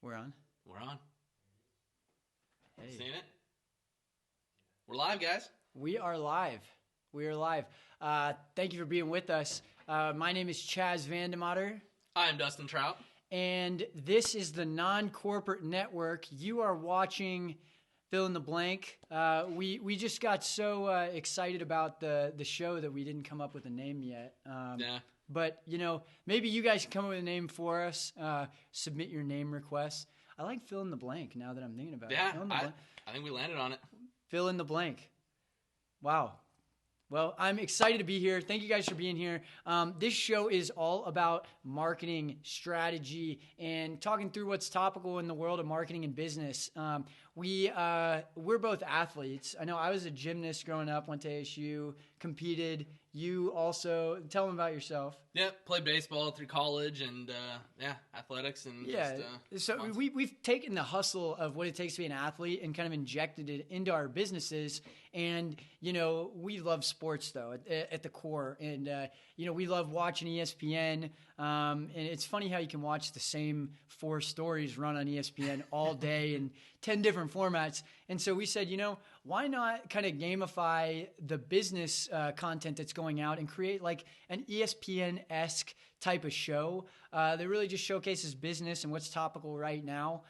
We're on. We're on. Hey. Seen it? We're live, guys. We are live. We are live. Thank you for being with us. My name is Chaz Vandemater. I'm Dustin Trout. And this is the Non-Corporate Network. You are watching fill in the blank. We just got so excited about the show that we didn't come up with a name yet. Yeah. But, you know, maybe you guys can come up with a name for us. Submit your name requests. I like fill in the blank now that I'm thinking about it. Yeah, Fill in the blank. I think we landed on it. Fill in the blank. Wow. Well, I'm excited to be here. Thank you guys for being here. This show is all about marketing strategy and talking through what's topical in the world of marketing and business. We're both athletes. I know I was a gymnast growing up, went to ASU, competed. You also, tell them about yourself. Yeah, played baseball through college and, athletics and So we've taken the hustle of what it takes to be an athlete and kind of injected it into our businesses. And, you know, we love sports, though, at the core. And, we love watching ESPN. And it's funny how you can watch the same 4 stories run on ESPN all day in 10 different formats. And so we said, why not kind of gamify the business content that's going out and create like an ESPN-esque type of show that really just showcases business and what's topical right now.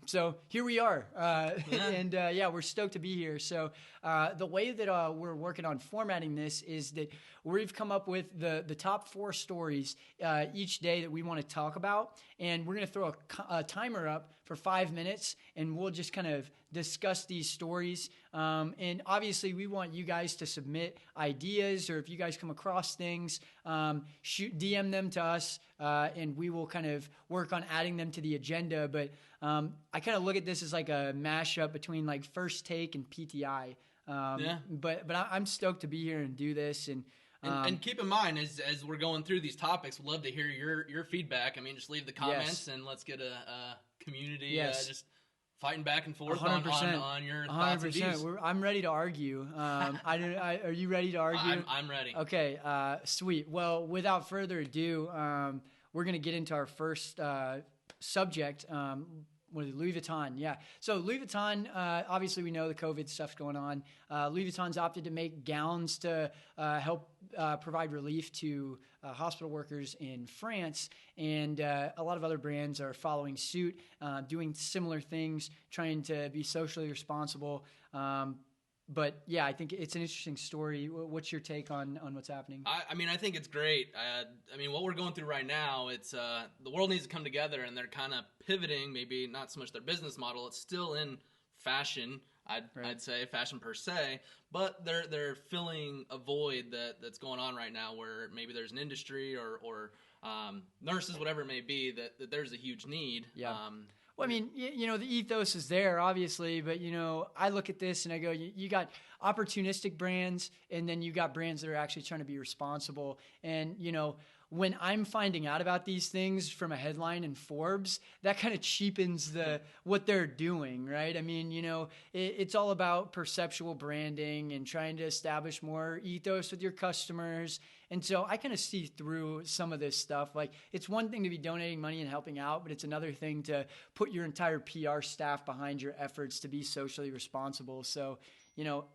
So here we are. And we're stoked to be here. So the way that we're working on formatting this is that we've come up with the top 4 stories each day that we want to talk about. And we're going to throw a timer up for 5 minutes, and we'll just kind of discuss these stories. And obviously, we want you guys to submit ideas, or if you guys come across things, DM them to us, and we will kind of work on adding them to the agenda. But I kind of look at this as like a mashup between like First Take and PTI. But I'm stoked to be here and do this. And keep in mind, as we're going through these topics, we'd love to hear your feedback. I mean, just leave the comments and let's get a community just fighting back and forth on your thoughts and views. I'm ready to argue. Are you ready to argue? I'm ready. Okay, sweet. Well, without further adu, we're going to get into our first subject. What is it? Louis Vuitton, yeah. So Louis Vuitton, obviously we know the COVID stuff's going on. Louis Vuitton's opted to make gowns to help provide relief to hospital workers in France, and a lot of other brands are following suit, doing similar things, trying to be socially responsible. But yeah, I think it's an interesting story. What's your take on what's happening? I think it's great. What we're going through right now, it's the world needs to come together, and they're kind of pivoting. Maybe not so much their business model. It's still in fashion. I'd say fashion per se, but they're filling a void that's going on right now, where maybe there's an industry or nurses, whatever it may be, that there's a huge need. Yeah. Well, I mean, the ethos is there, obviously, but, I look at this and I go, you got opportunistic brands, and then you got brands that are actually trying to be responsible. And, when I'm finding out about these things from a headline in Forbes, that kind of cheapens what they're doing, right? I mean, it's all about perceptual branding and trying to establish more ethos with your customers. And so I kind of see through some of this stuff. Like, it's one thing to be donating money and helping out, but it's another thing to put your entire PR staff behind your efforts to be socially responsible. So,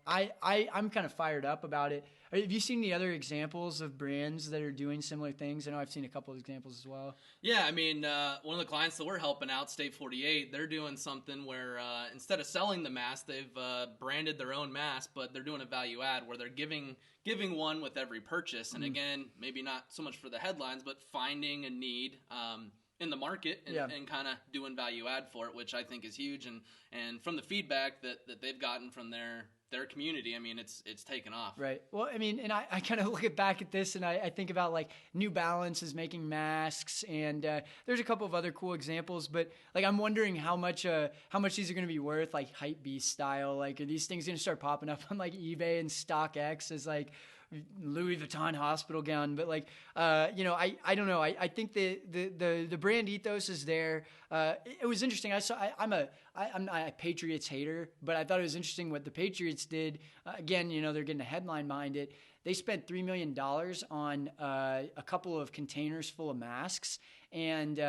I'm kind of fired up about it. Have you seen the other examples of brands that are doing similar things? I know I've seen a couple of examples as well. Yeah, I mean, one of the clients that we're helping out, State 48, they're doing something where instead of selling the mask, they've branded their own mask, but they're doing a value add where they're giving one with every purchase. And again, maybe not so much for the headlines, but finding a need in the market and kind of doing value add for it, which I think is huge. And from the feedback that they've gotten from their community, I mean, it's taken off. Right. Well, I mean, and I kind of look back at this and I think about like New Balance is making masks, and there's a couple of other cool examples, but like I'm wondering how much these are going to be worth, like hype beast style. Like, are these things going to start popping up on like eBay and StockX as like Louis Vuitton hospital gown? But like, I don't know. I think the brand ethos is there. It was interesting. I'm not a Patriots hater, but I thought it was interesting what the Patriots did. Again, they're getting a headline behind it. They spent $3 million on a couple of containers full of masks, and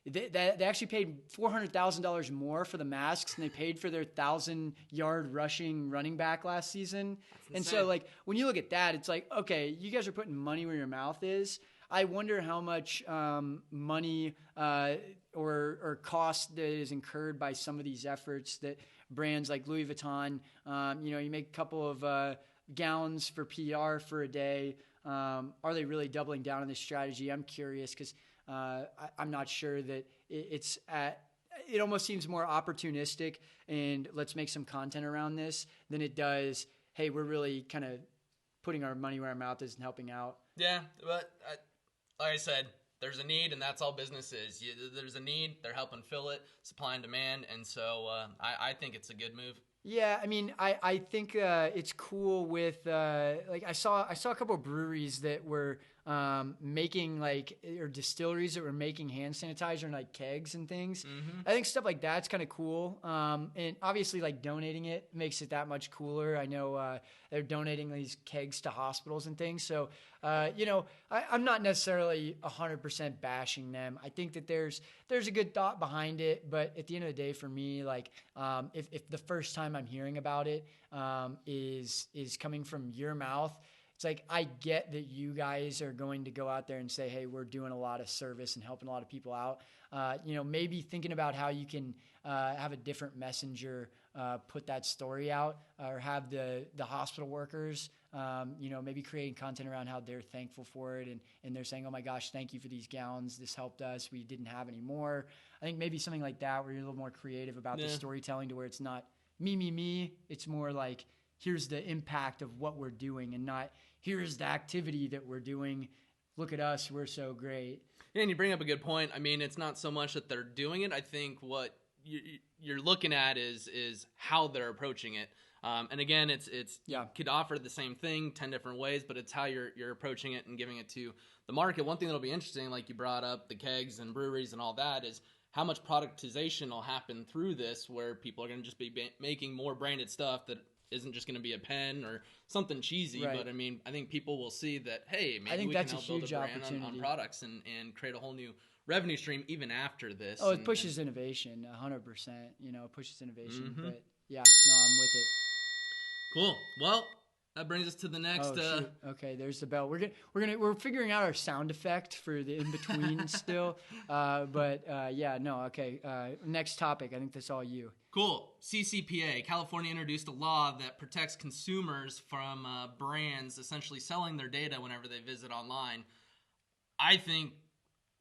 they actually paid $400,000 more for the masks than they paid for their 1,000-yard rushing running back last season. And so, like, when you look at that, it's like, okay, you guys are putting money where your mouth is. I wonder how much money or cost that is incurred by some of these efforts that brands like Louis Vuitton, you make a couple of gowns for PR for a day. Are they really doubling down on this strategy? I'm curious because I'm not sure that it almost seems more opportunistic and let's make some content around this than it does, hey, we're really kind of putting our money where our mouth is and helping out. Yeah, but like I said, there's a need, and that's all business is. There's a need, they're helping fill it, supply and demand, and so I think it's a good move. Yeah, I mean, I think it's cool with I saw a couple of breweries that were making or distilleries that were making hand sanitizer in like kegs and things. Mm-hmm. I think stuff like that's kind of cool. And obviously like donating it makes it that much cooler. I know they're donating these kegs to hospitals and things. So, I'm not necessarily 100% bashing them. I think that there's a good thought behind it, but at the end of the day for me, if the first time I'm hearing about it is coming from your mouth, it's like, I get that you guys are going to go out there and say, hey, we're doing a lot of service and helping a lot of people out. Maybe thinking about how you can have a different messenger put that story out, or have the hospital workers, maybe creating content around how they're thankful for it. And they're saying, oh my gosh, thank you for these gowns. This helped us. We didn't have any more. I think maybe something like that where you're a little more creative about the storytelling, to where it's not me. It's more like, here's the impact of what we're doing, and not here's the activity that we're doing. Look at us. We're so great. Yeah, and you bring up a good point. I mean, it's not so much that they're doing it. I think what you're looking at is how they're approaching it. And again, it's could offer the same thing 10 different ways, but it's how you're approaching it and giving it to the market. One thing that'll be interesting, like you brought up the kegs and breweries and all that, is how much productization will happen through this, where people are going to just be making more branded stuff that isn't just going to be a pen or something cheesy. Right. But I mean, I think people will see that, hey, maybe we can help build a brand on products and create a whole new revenue stream even after this. Oh, it pushes innovation 100%. It pushes innovation. Mm-hmm. But yeah, no, I'm with it. Cool. Well, that brings us to the next. Oh, shoot. Okay, there's the bell. We're figuring out our sound effect for the in between still. Okay. Next topic. I think that's all you. Cool. CCPA. California introduced a law that protects consumers from brands essentially selling their data whenever they visit online. I think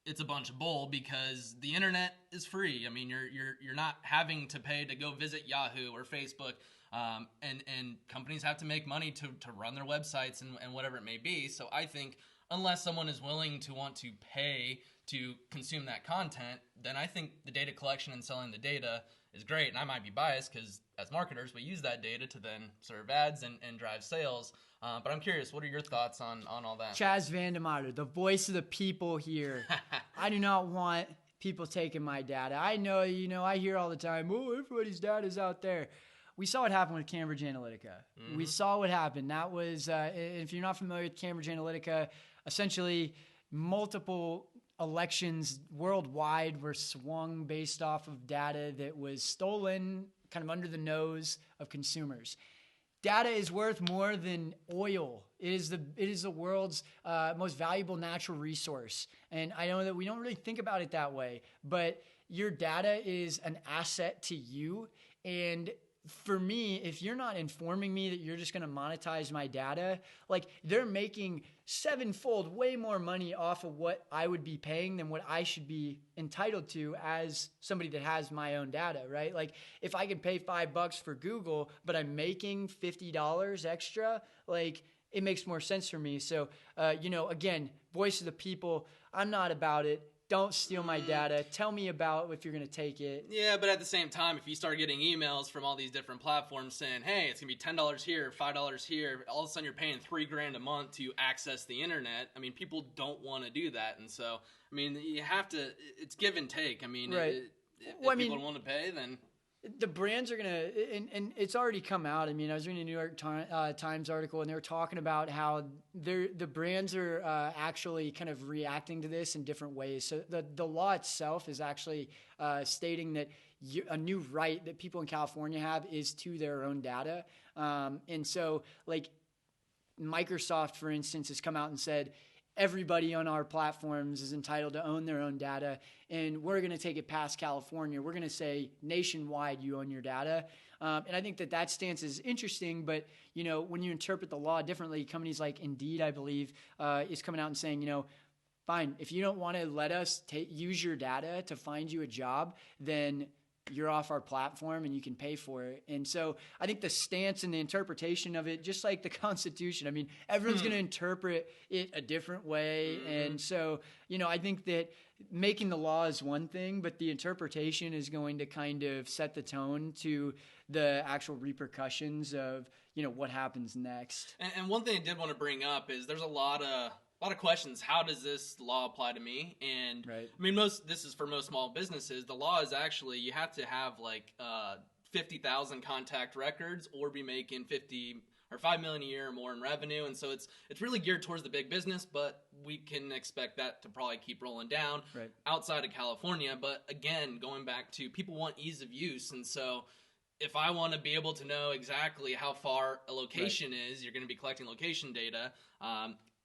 it's a bunch of bull, because the internet is free. I mean, you're not having to pay to go visit Yahoo or Facebook. And companies have to make money to run their websites and whatever it may be. So I think unless someone is willing to want to pay to consume that content, then I think the data collection and selling the data is great. And I might be biased because as marketers, we use that data to then serve ads and drive sales. But I'm curious, what are your thoughts on all that? Chaz Vandemeyer, the voice of the people here. I do not want people taking my data. I know, I hear all the time, oh, everybody's data is out there. We saw what happened with Cambridge Analytica. Mm-hmm. We saw what happened. That was, if you're not familiar with Cambridge Analytica, essentially multiple elections worldwide were swung based off of data that was stolen kind of under the nose of consumers. Data is worth more than oil. It is the world's most valuable natural resource. And I know that we don't really think about it that way, but your data is an asset to you. And for me, if you're not informing me that you're just going to monetize my data, like they're making sevenfold way more money off of what I would be paying than what I should be entitled to as somebody that has my own data, right? Like if I could pay $5 for Google, but I'm making $50 extra, like it makes more sense for me. So, again, voice of the people, I'm not about it. Don't steal my data. Tell me about if you're going to take it. Yeah, but at the same time, if you start getting emails from all these different platforms saying, hey, it's going to be $10 here, $5 here, all of a sudden you're paying $3,000 a month to access the internet. I mean, people don't want to do that. And so, I mean, you have to, it's give and take. I mean, right. If people don't want to pay, then... The brands are gonna, and it's already come out. I mean, I was reading a New York Times article, and they were talking about how the brands are actually kind of reacting to this in different ways. So the law itself is actually stating that a new right that people in California have is to their own data, and so like Microsoft, for instance, has come out and said, everybody on our platforms is entitled to own their own data, and we're going to take it past California. We're going to say nationwide you own your data. And I think that stance is interesting, but, when you interpret the law differently, companies like Indeed, I believe, is coming out and saying, fine, if you don't want to let us use your data to find you a job, then you're off our platform and you can pay for it. And so I think the stance and the interpretation of it, just like the Constitution, I mean, everyone's going to interpret it a different way. And so, I think that making the law is one thing, but the interpretation is going to kind of set the tone to the actual repercussions of, what happens next. And one thing I did want to bring up is there's a lot of questions. How does this law apply to me? And right. I mean, this is for most small businesses. The law is actually, you have to have like 50,000 contact records or be making 50 or 5 million a year or more in revenue. And so it's really geared towards the big business, but we can expect that to probably keep rolling down outside of California. But again, going back to people want ease of use. And so if I want to be able to know exactly how far a location is, you're going to be collecting location data.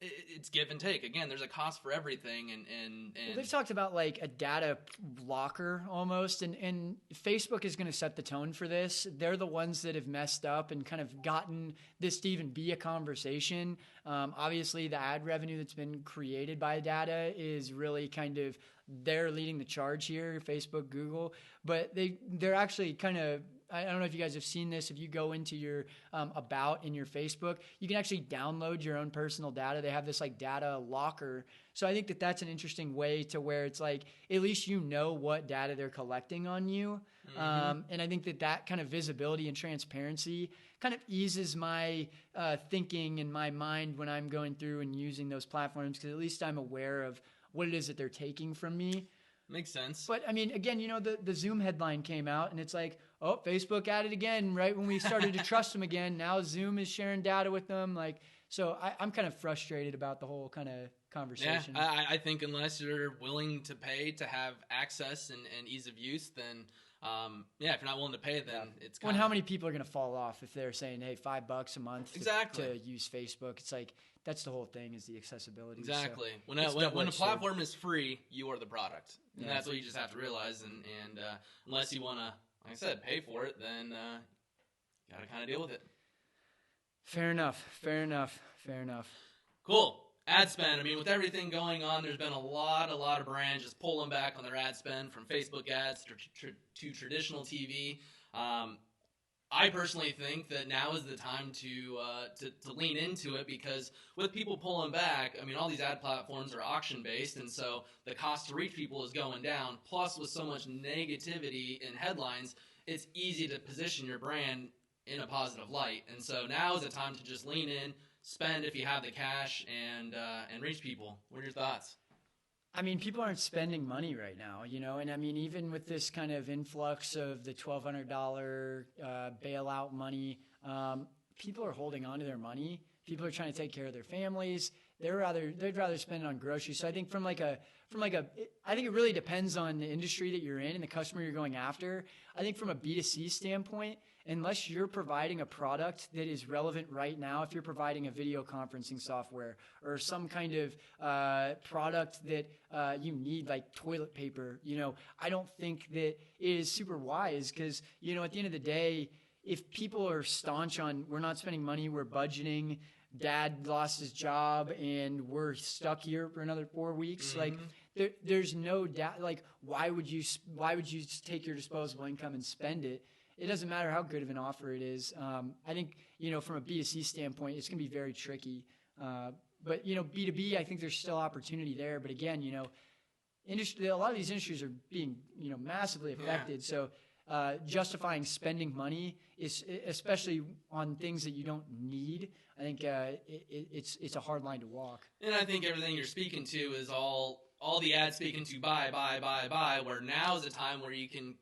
It's give and take. Again, there's a cost for everything, and well, they've talked about like a data locker almost, and Facebook is going to set the tone for this. They're the ones that have messed up and kind of gotten this to even be a conversation. Obviously, the ad revenue that's been created by data is really kind of, they're leading the charge here, Facebook, Google, but they're actually kind of, I don't know if you guys have seen this. If you go into your about in your Facebook, you can actually download your own personal data. They have this like data locker. So I think that that's an interesting way to where it's like, at least what data they're collecting on you. And I think that kind of visibility and transparency kind of eases my thinking in my mind when I'm going through and using those platforms, because at least I'm aware of what it is that they're taking from me. Makes sense. But I mean, again, the Zoom headline came out and it's like, oh, Facebook at it again, right when we started to trust them again. Now Zoom is sharing data with them. Like, so I'm kind of frustrated about the whole kind of conversation. Yeah, I think unless you're willing to pay to have access and ease of use, then if you're not willing to pay, then it's kind of... How many people are going to fall off if they're saying, hey, $5 a month to use Facebook? It's like, that's the whole thing, is the accessibility. Exactly. So when a platform is free, you are the product. And that's what you just have to realize. And unless you want to, like I said, pay for it, then you got to kind of deal with it. Fair enough. Cool. Ad spend. I mean, with everything going on, there's been a lot of brands just pulling back on their ad spend, from Facebook ads to traditional TV. I personally think that now is the time to lean into it, because with people pulling back, I mean, all these ad platforms are auction based, and so the cost to reach people is going down. Plus, with so much negativity in headlines, it's easy to position your brand in a positive light. And so now is the time to just lean in, spend if you have the cash, and reach people. What are your thoughts? I mean, people aren't spending money right now, and I mean, even with this kind of influx of the $1,200 bailout money, people are holding on to their money. People are trying to take care of their families. They'd rather spend it on groceries. So I think I think it really depends on the industry that you're in and the customer you're going after. I think from a B2C standpoint, unless you're providing a product that is relevant right now, if you're providing a video conferencing software or some kind of product that you need, like toilet paper, I don't think that it is super wise, because, at the end of the day, if people are staunch on, we're not spending money, we're budgeting, dad lost his job and we're stuck here for another 4 weeks, like there's no doubt, like why would you take your disposable income and spend it? It doesn't matter how good of an offer it is. I think, from a B2C standpoint, it's going to be very tricky. But, B2B, I think there's still opportunity there. But again, a lot of these industries are being, massively affected. Yeah. So justifying spending money, is especially on things that you don't need, I think it's a hard line to walk. And I think everything you're speaking to is all the ads speaking to buy, where now is the time where you can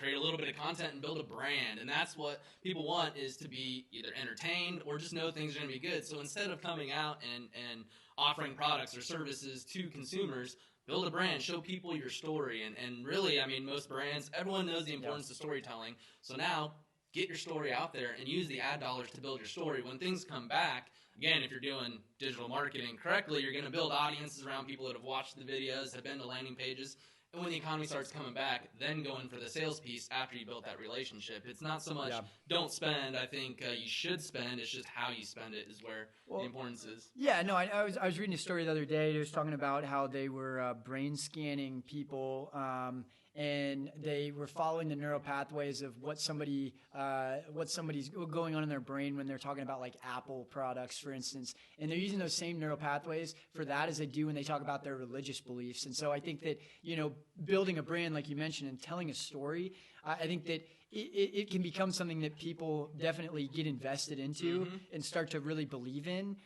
create a little bit of content and build a brand. And that's what people want, is to be either entertained or just know things are going to be good. So instead of coming out and offering products or services to consumers, build a brand, show people your story. And really, I mean, most brands, everyone knows the importance of storytelling. So now get your story out there and use the ad dollars to build your story. When things come back, again, if you're doing digital marketing correctly, you're going to build audiences around people that have watched the videos, have been to landing pages. And when the economy starts coming back, then go in for the sales piece after you built that relationship. It's not so much don't spend. I think you should spend. It's just how you spend it is where the importance is. Yeah, no, I was reading a story the other day. It was talking about how they were brain scanning people, and they were following the neural pathways of what somebody's going on in their brain when they're talking about like Apple products, for instance. And they're using those same neural pathways for that as they do when they talk about their religious beliefs. And so I think that, building a brand, like you mentioned, and telling a story, I think that it can become something that people definitely get invested into and start to really believe in.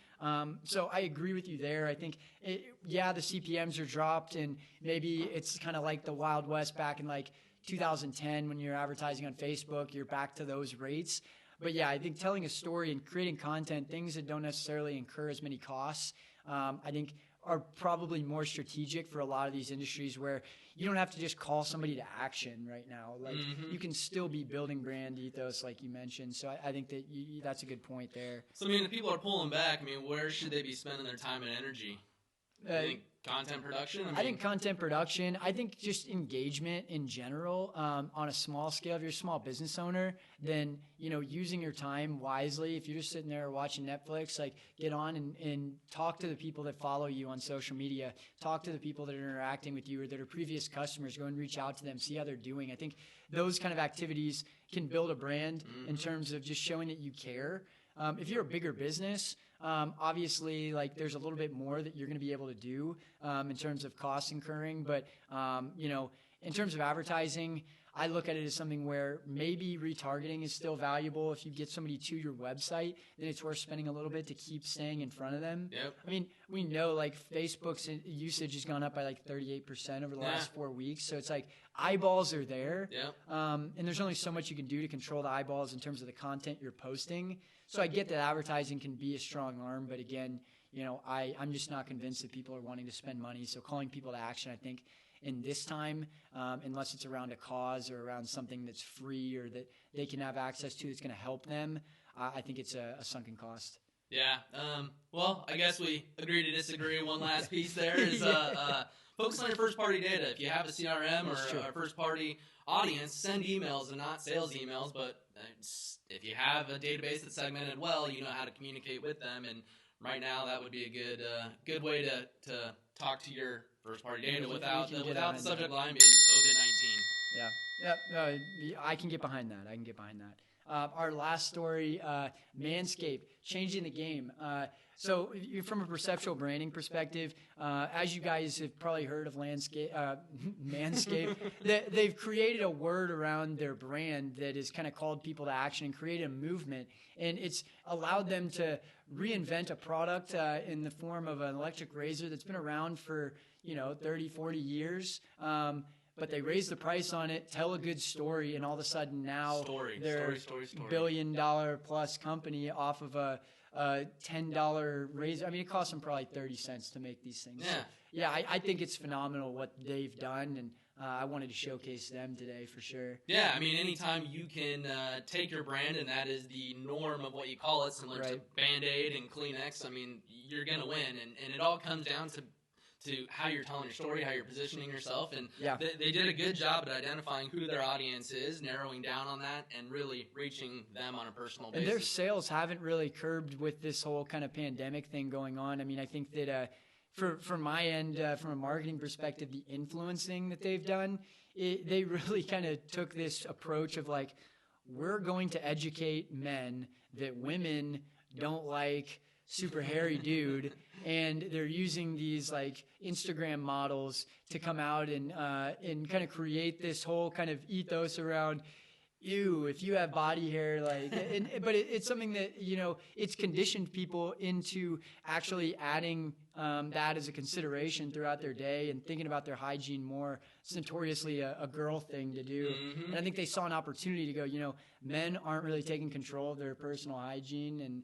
So I agree with you there. I think, the CPMs are dropped, and maybe it's kind of like the Wild West back in like 2010 when you're advertising on Facebook, you're back to those rates. But yeah, I think telling a story and creating content, things that don't necessarily incur as many costs, I think are probably more strategic for a lot of these industries where you don't have to just call somebody to action right now. Like you can still be building brand ethos like you mentioned. So I think that that's a good point there. So, I mean, if people are pulling back, I mean, where should they be spending their time and energy? I think content production? I think content production. I think just engagement in general on a small scale. If you're a small business owner, then, using your time wisely. If you're just sitting there watching Netflix, like get on and talk to the people that follow you on social media. Talk to the people that are interacting with you or that are previous customers. Go and reach out to them, see how they're doing. I think those kind of activities can build a brand in terms of just showing that you care. If you're a bigger business, obviously, like there's a little bit more that you're going to be able to do in terms of cost incurring. But, in terms of advertising, I look at it as something where maybe retargeting is still valuable. If you get somebody to your website, then it's worth spending a little bit to keep staying in front of them. Yep. I mean, we know like Facebook's usage has gone up by like 38% over the last 4 weeks. So it's like eyeballs are there. Yep. And there's only so much you can do to control the eyeballs in terms of the content you're posting. So I get that advertising can be a strong arm, but again, I'm just not convinced that people are wanting to spend money. So calling people to action, I think, in this time, unless it's around a cause or around something that's free or that they can have access to that's going to help them, I think it's a sunken cost. Yeah. Well, I guess we agree to disagree. One last piece there is focus on your first-party data. If you have a CRM or a first-party audience, send emails and not sales emails, but if you have a database that's segmented well, you know how to communicate with them. And right now, that would be a good way to talk to your first-party data without the subject line being COVID-19. Yeah. I can get behind that. Our last story, Manscaped, changing the game. So from a perceptual branding perspective, as you guys have probably heard of Manscaped, they've created a word around their brand that has kind of called people to action and created a movement. And it's allowed them to reinvent a product in the form of an electric razor that's been around for 30, 40 years. But they raise the price on it, tell a good story, and all of a sudden now they're a billion-dollar-plus company off of a $10 razor. I mean, it costs them probably 30 cents to make these things. Yeah. So, I think it's phenomenal what they've done, and I wanted to showcase them today for sure. Yeah, I mean, anytime you can take your brand, and that is the norm of what you call it, similar to Bandaid and Kleenex, I mean, you're going to win. And it all comes down to how you're telling your story, how you're positioning yourself. And they did a good job at identifying who their audience is, narrowing down on that, and really reaching them on a personal basis. And their sales haven't really curbed with this whole kind of pandemic thing going on. I mean, I think that from my end, from a marketing perspective, the influencing that they've done, they really kind of took this approach of like, we're going to educate men that women don't like super hairy dude, and they're using these like Instagram models to come out and kind of create this whole kind of ethos around, ew, if you have body hair, like, but it's something that, it's conditioned people into actually adding that as a consideration throughout their day and thinking about their hygiene more. it's notoriously a girl thing to do. And I think they saw an opportunity to go, men aren't really taking control of their personal hygiene. And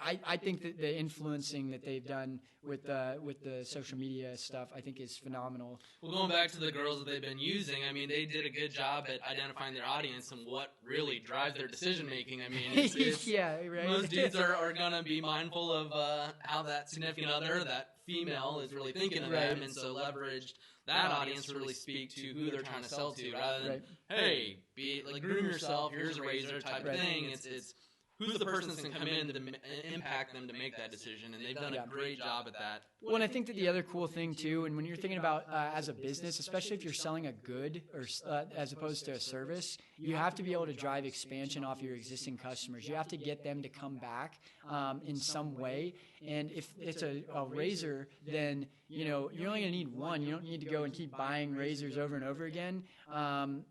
I think that the influencing that they've done with the social media stuff, I think is phenomenal. Well, going back to the girls that they've been using, I mean, they did a good job at identifying their audience and what really drives their decision making. I mean, it's yeah, right. Most dudes are going to be mindful of how that significant other, that female, is really thinking of them, and so leveraged that audience to really speak to who they're trying to sell to, rather than, hey, groom yourself, here's a razor type of thing. It's who's the person that's going to come in to impact them to make that decision, and they've done a great job at that. Well, and I think that the other cool thing, too, and when you're thinking about as a business, especially if you're selling a good or as opposed to a service, you have to be able to drive expansion off your existing customers. You have to get them to come back in some way. And if it's a razor, then you're only going to need one. You don't need to go and keep buying razors over and over again,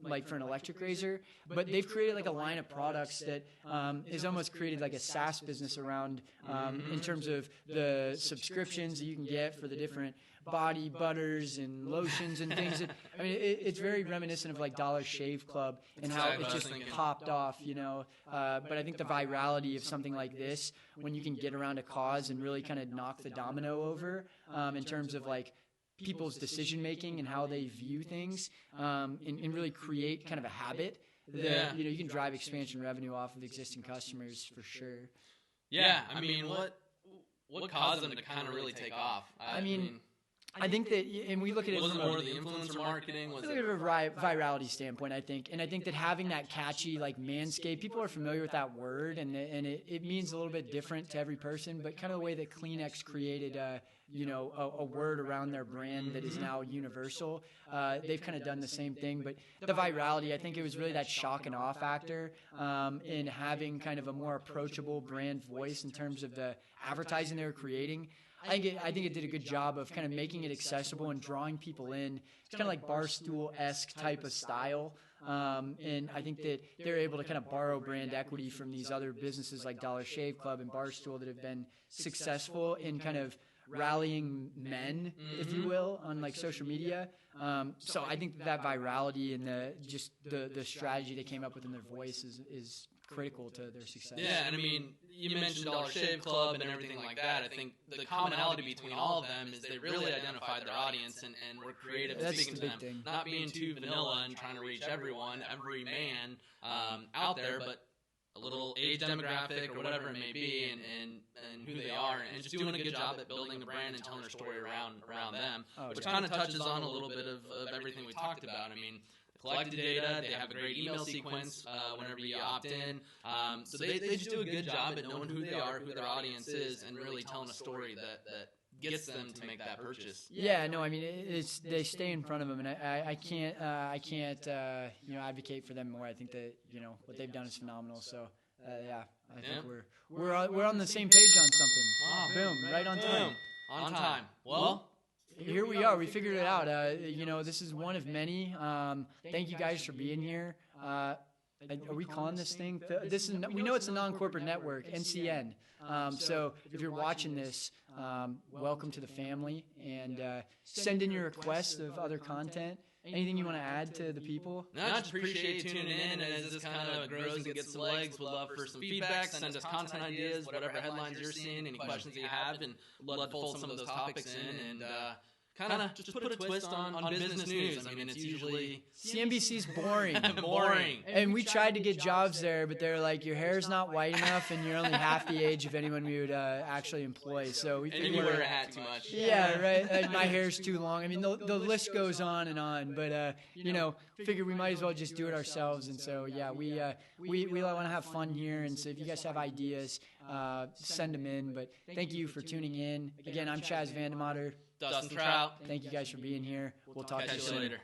like for an electric razor. But they've created like a line of products that is almost created like a SaaS business around in terms of the subscriptions that you can get for the different body butters and lotions and things. I mean, it's very reminiscent of like Dollar Shave Club and how it just popped off, But I think the virality of something like this, when you can get around a cause and really kind of knock the domino over in terms of like people's decision making and how they view things, and really create kind of a habit that you can drive expansion revenue off of existing customers for sure. Yeah, I mean, what caused them to kind of really take off? I think that, and we look at it from more the influencer marketing. Look at it from a virality standpoint, I think, and I think that having that catchy like Manscaped, people are familiar with that word, and it means a little bit different to every person. But kind of the way that Kleenex created, a word around their brand that is now universal, they've kind of done the same thing. But the virality, I think it was really that shock and awe factor in having kind of a more approachable brand voice in terms of the advertising they were creating. I think it did a good job of kind of making it accessible and drawing people in. It's kind of like Barstool-esque type of style. And I think that they're able to kind of borrow brand equity from these other businesses like Dollar Shave Club and Barstool that have been successful in kind of rallying men, if you will, on like social media. So I think that virality and the strategy they came up with in their voice is critical to their success. Yeah, and I mean, you mentioned Dollar Shave Club and everything like that. I think the commonality between all of them is they really identified their audience and were creative in speaking to them. Thing. Not being too vanilla and trying to reach everyone, every man out there, but a little age demographic or whatever it may be, and who they are, and just doing a good job at building a brand and telling their story around them, which kind of touches on a little bit of everything we talked about. I mean, collected data, they have a great email sequence whenever you opt in. So they just do a good job at knowing who they are, who their audience is, and really telling a story that gets them to make that purchase. Yeah, no, I mean, they stay in front of them, and I can't advocate for them more. I think that what they've done is phenomenal. So I think we're on the same page on something. Boom, right on time. On time. Well, here we are. We figured it out. This is one of many. Thank you guys for being here. Are we calling this thing? We know it's a non-corporate network, NCN. So if you're watching this, welcome to the family, and send in your requests of other content. Anything you want to add to the people? No, I just appreciate you tuning in, and as this kind of grows and gets some legs, we'd love for some feedback. Send us content ideas, whatever headlines you're seeing, any questions that you have, and we'd love to fold some of those topics in and kind of just put a twist on business news. I mean, it's usually CNBC's boring. Boring. And we tried to get jobs there, but they're like, your hair's not white enough, and you're only half the age of anyone we would actually employ. So we and you wear a hat too much. Yeah, right. My hair's too long. I mean, the list goes on and on. But figure we might as well just do it ourselves. And so we want to have fun here. And so if you guys have ideas, send them in. But thank you for tuning in. Again, I'm Chaz Vandemotter. Dustin Trout. Thank you guys for being here. We'll talk to you later.